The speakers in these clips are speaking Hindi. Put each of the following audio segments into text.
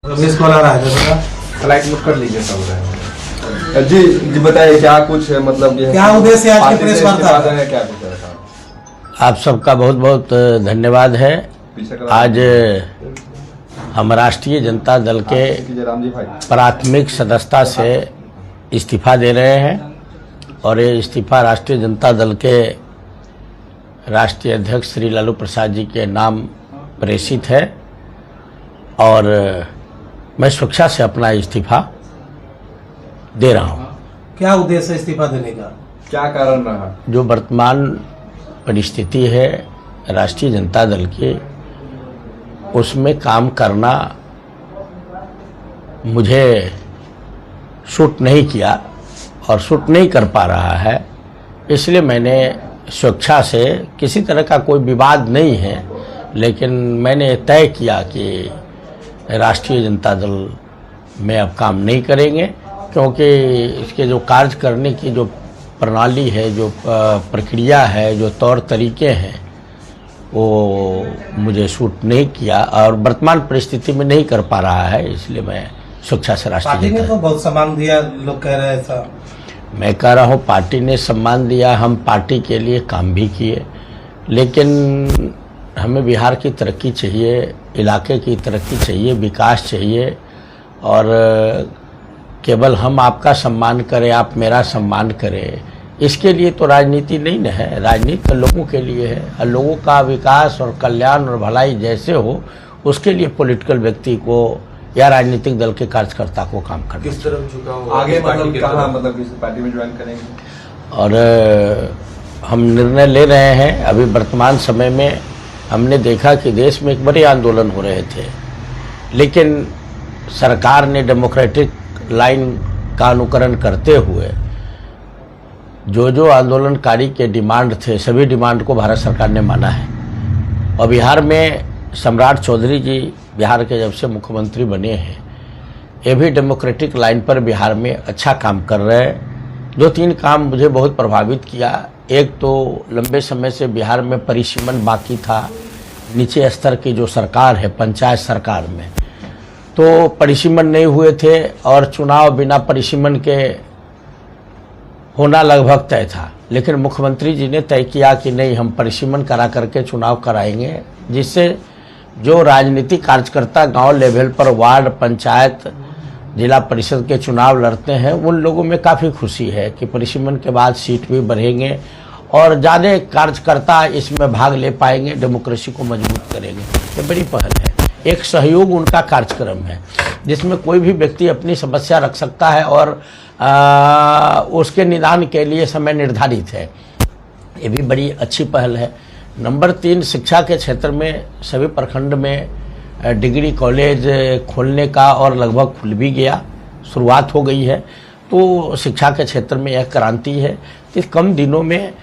रमेश कॉल आ रहा है थोड़ा फ्लाइट मोड कर लीजिए सब। जी जी बताइए क्या कुछ मतलब ये क्या उद्देश्य है आज की प्रेस वार्ता है, क्या कुछ है? आप सबका बहुत बहुत धन्यवाद है। आज हम राष्ट्रीय जनता दल के प्राथमिक सदस्यता से इस्तीफा दे रहे हैं और ये इस्तीफा राष्ट्रीय जनता दल के राष्ट्रीय अध्यक्ष श्री लालू प्रसाद जी के नाम प्रेषित है और मैं स्वेच्छा से अपना इस्तीफा दे रहा हूं। क्या उद्देश्य है इस्तीफा देने का, क्या कारण रहा? जो वर्तमान परिस्थिति है राष्ट्रीय जनता दल की, उसमें काम करना मुझे सूट नहीं किया और सूट नहीं कर पा रहा है, इसलिए मैंने स्वेच्छा से, किसी तरह का कोई विवाद नहीं है, लेकिन मैंने तय किया कि राष्ट्रीय जनता दल में अब काम नहीं करेंगे, क्योंकि इसके जो कार्य करने की जो प्रणाली है, जो प्रक्रिया है, जो तौर तरीके हैं, वो मुझे सूट नहीं किया और वर्तमान परिस्थिति में नहीं कर पा रहा है, इसलिए मैं स्वेच्छा से राष्ट्रीय पार्टी ने तो बहुत सम्मान दिया, लोग कह रहे हैं ऐसा। मैं कह रहा हूँ पार्टी ने सम्मान दिया, हम पार्टी के लिए काम भी किए, लेकिन हमें बिहार की तरक्की चाहिए, इलाके की तरक्की चाहिए, विकास चाहिए और केवल हम आपका सम्मान करें, आप मेरा सम्मान करें, इसके लिए तो राजनीति नहीं न है। राजनीति तो लोगों के लिए है और लोगों का विकास और कल्याण और भलाई जैसे हो, उसके लिए पॉलिटिकल व्यक्ति को या राजनीतिक दल के कार्यकर्ता को काम करना। किस तरफ झुका हो आगे मतलब कहाँ, मतलब किस पार्टी में ज्वाइन करेंगे? और हम निर्णय ले रहे हैं। अभी वर्तमान समय में हमने देखा कि देश में एक बड़े आंदोलन हो रहे थे, लेकिन सरकार ने डेमोक्रेटिक लाइन का अनुकरण करते हुए जो आंदोलनकारी के डिमांड थे, सभी डिमांड को भारत सरकार ने माना है। और बिहार में सम्राट चौधरी जी बिहार के जब से मुख्यमंत्री बने हैं, ये भी डेमोक्रेटिक लाइन पर बिहार में अच्छा काम कर रहे हैं। 2-3 काम मुझे बहुत प्रभावित किया। एक तो लंबे समय से बिहार में परिसीमन बाकी था, नीचे स्तर की जो सरकार है पंचायत सरकार में, तो परिसीमन नहीं हुए थे और चुनाव बिना परिसीमन के होना लगभग तय था, लेकिन मुख्यमंत्री जी ने तय किया कि नहीं, हम परिसीमन करा करके चुनाव कराएंगे, जिससे जो राजनीतिक कार्यकर्ता गांव लेवल पर वार्ड, पंचायत, जिला परिषद के चुनाव लड़ते हैं, उन लोगों में काफ़ी खुशी है कि परिसीमन के बाद सीट भी बढ़ेंगे और ज़्यादा कार्यकर्ता इसमें भाग ले पाएंगे, डेमोक्रेसी को मजबूत करेंगे। ये बड़ी पहल है, एक सहयोग उनका कार्यक्रम है जिसमें कोई भी व्यक्ति अपनी समस्या रख सकता है और उसके निदान के लिए समय निर्धारित है। ये भी बड़ी अच्छी पहल है। नंबर 3, शिक्षा के क्षेत्र में सभी प्रखंड में डिग्री कॉलेज खोलने का और लगभग खुल भी गया, शुरुआत हो गई है, तो शिक्षा के क्षेत्र में यह क्रांति है। इस कम दिनों में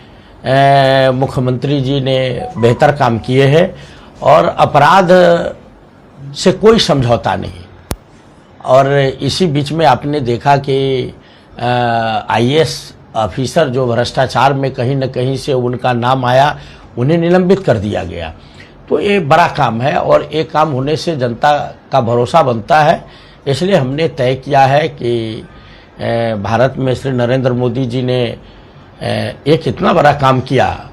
मुख्यमंत्री जी ने बेहतर काम किए हैं और अपराध से कोई समझौता नहीं। और इसी बीच में आपने देखा कि IAS ऑफिसर जो भ्रष्टाचार में कहीं न कहीं से उनका नाम आया, उन्हें निलंबित कर दिया गया, तो ये बड़ा काम है और एक काम होने से जनता का भरोसा बनता है। इसलिए हमने तय किया है कि भारत में श्री नरेंद्र मोदी जी ने एक इतना बड़ा काम किया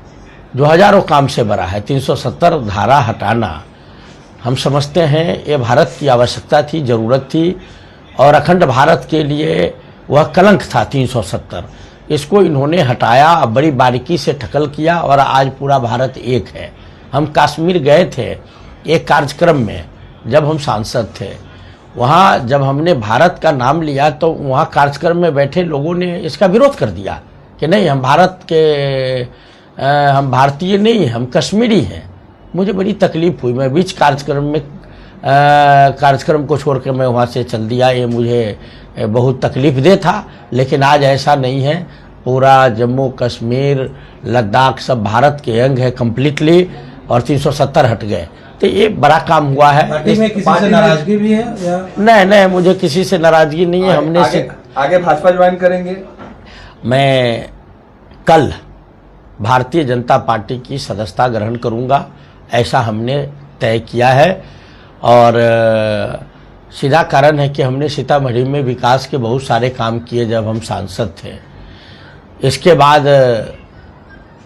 जो हजारों काम से बड़ा है। 370 धारा हटाना हम समझते हैं ये भारत की आवश्यकता थी, ज़रूरत थी और अखंड भारत के लिए वह कलंक था 370। इसको इन्होंने हटाया, बड़ी बारीकी से टकल किया और आज पूरा भारत एक है। हम कश्मीर गए थे एक कार्यक्रम में, जब हम सांसद थे, वहाँ जब हमने भारत का नाम लिया तो वहाँ कार्यक्रम में बैठे लोगों ने इसका विरोध कर दिया कि नहीं, हम भारत के हम भारतीय नहीं, हम कश्मीरी हैं। मुझे बड़ी तकलीफ हुई, मैं बीच कार्यक्रम को छोड़ कर मैं वहाँ से चल दिया। ये मुझे बहुत तकलीफ दे था, लेकिन आज ऐसा नहीं है। पूरा जम्मू कश्मीर, लद्दाख सब भारत के अंग है कम्प्लीटली और 370 हट गए, तो ये बड़ा काम हुआ है। पार्टी में किसी से नाराजगी भी है या? नहीं, मुझे किसी से नाराजगी नहीं है। हमने आगे भाजपा ज्वाइन करेंगे? मैं कल भारतीय जनता पार्टी की सदस्यता ग्रहण करूंगा, ऐसा हमने तय किया है। और सीधा कारण है कि हमने सीतामढ़ी में विकास के बहुत सारे काम किए जब हम सांसद थे। इसके बाद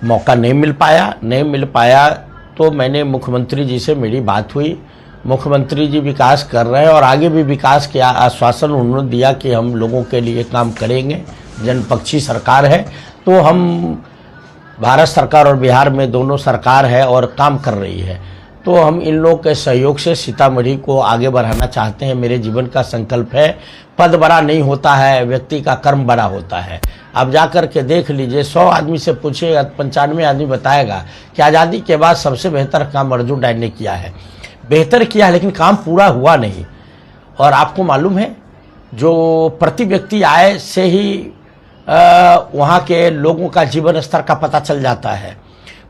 मौका नहीं मिल पाया तो मैंने मुख्यमंत्री जी से मेरी बात हुई। मुख्यमंत्री जी विकास कर रहे हैं और आगे भी विकास के आश्वासन उन्होंने दिया कि हम लोगों के लिए काम करेंगे। जनपक्षी सरकार है तो हम भारत सरकार और बिहार में दोनों सरकार है और काम कर रही है, तो हम इन लोगों के सहयोग से सीतामढ़ी को आगे बढ़ाना चाहते हैं। मेरे जीवन का संकल्प है, पद बड़ा नहीं होता है, व्यक्ति का कर्म बड़ा होता है। आप जाकर के देख लीजिए, 100 आदमी से पूछिएगा 95 आदमी बताएगा कि आज़ादी के बाद सबसे बेहतर काम अर्जुन राय ने किया है। बेहतर किया है लेकिन काम पूरा हुआ नहीं। और आपको मालूम है, जो प्रति व्यक्ति आय से ही वहाँ के लोगों का जीवन स्तर का पता चल जाता है।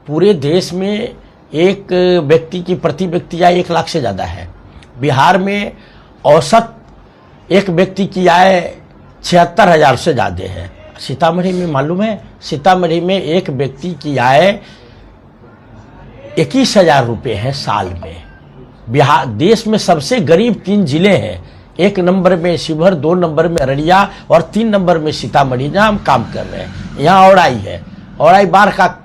पूरे देश में एक व्यक्ति की प्रति व्यक्ति आय 1 लाख से ज़्यादा है। बिहार में औसत एक व्यक्ति की आय 76,000 से ज़्यादा है। सीतामढ़ी में मालूम है, सीतामढ़ी में एक व्यक्ति की आय 21,000 रुपये है साल में। बिहार देश में सबसे गरीब 3 जिले हैं, 1 नंबर में शिवहर, 2 नंबर में अररिया और 3 नंबर में सीतामढ़ी, जहाँ हम काम कर रहे हैं। यहाँ औड़ाई है, औड़ाई बाढ़ का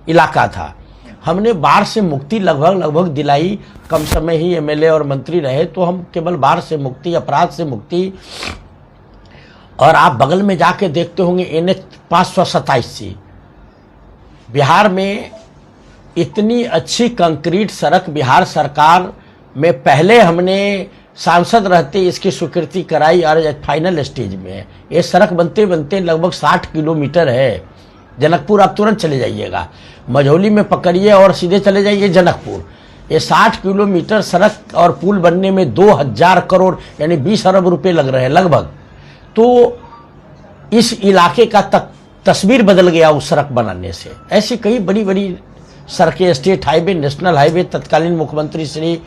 इलाका था। हमने बाढ़ से मुक्ति लगभग दिलाई। कम समय ही एमएलए और मंत्री रहे तो हम केवल बाढ़ से मुक्ति, अपराध से मुक्ति। और आप बगल में जाके देखते होंगे NH 527 बिहार में इतनी अच्छी कंक्रीट सड़क बिहार सरकार में पहले हमने सांसद रहते इसकी स्वीकृति कराई और फाइनल स्टेज में है। ये सड़क बनते बनते लगभग 60 किलोमीटर है। जनकपुर आप तुरंत चले जाइएगा, मझौली में पकड़िए और सीधे चले जाइए जनकपुर। ये 60 किलोमीटर सड़क और पुल बनने में 2000 करोड़ यानी 20 अरब रुपए लग रहे हैं लगभग। तो इस इलाके का तस्वीर बदल गया उस सड़क बनाने से। ऐसी कई बड़ी बड़ी सड़कें, स्टेट हाईवे, नेशनल हाईवे तत्कालीन मुख्यमंत्री श्री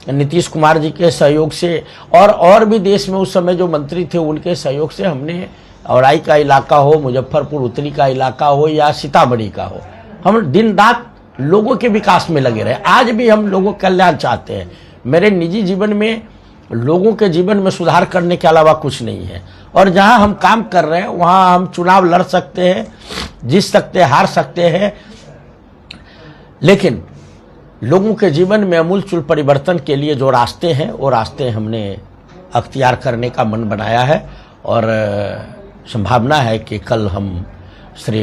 नीतीश कुमार जी के सहयोग से और भी देश में उस समय जो मंत्री थे उनके सहयोग से हमने औड़ाई का इलाका हो, मुजफ्फरपुर उत्तरी का इलाका हो या सीतामढ़ी का हो, हम दिन रात लोगों के विकास में लगे रहे। आज भी हम लोगों का कल्याण चाहते हैं। मेरे निजी जीवन में लोगों के जीवन में सुधार करने के अलावा कुछ नहीं है। और जहां हम काम कर रहे हैं वहां हम चुनाव लड़ सकते हैं, जीत सकते हैं, हार सकते हैं, लेकिन लोगों के जीवन में अमूलचूल परिवर्तन के लिए जो रास्ते हैं वो रास्ते हमने अख्तियार करने का मन बनाया है। और संभावना है कि कल हम श्री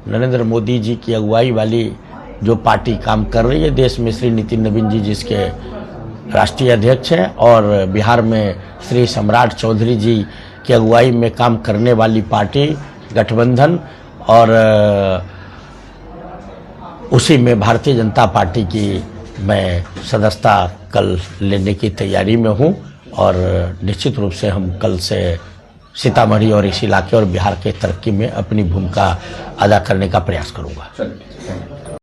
नरेंद्र मोदी जी की अगुवाई वाली जो पार्टी काम कर रही है देश में, श्री नितिन नवीन जी जिसके राष्ट्रीय अध्यक्ष हैं, और बिहार में श्री सम्राट चौधरी जी की अगुवाई में काम करने वाली पार्टी गठबंधन, और उसी में भारतीय जनता पार्टी की मैं सदस्यता कल लेने की तैयारी में हूं। और निश्चित रूप से हम कल से सीतामढ़ी और इस इलाके और बिहार के तरक्की में अपनी भूमिका अदा करने का प्रयास करूंगा। चलिए।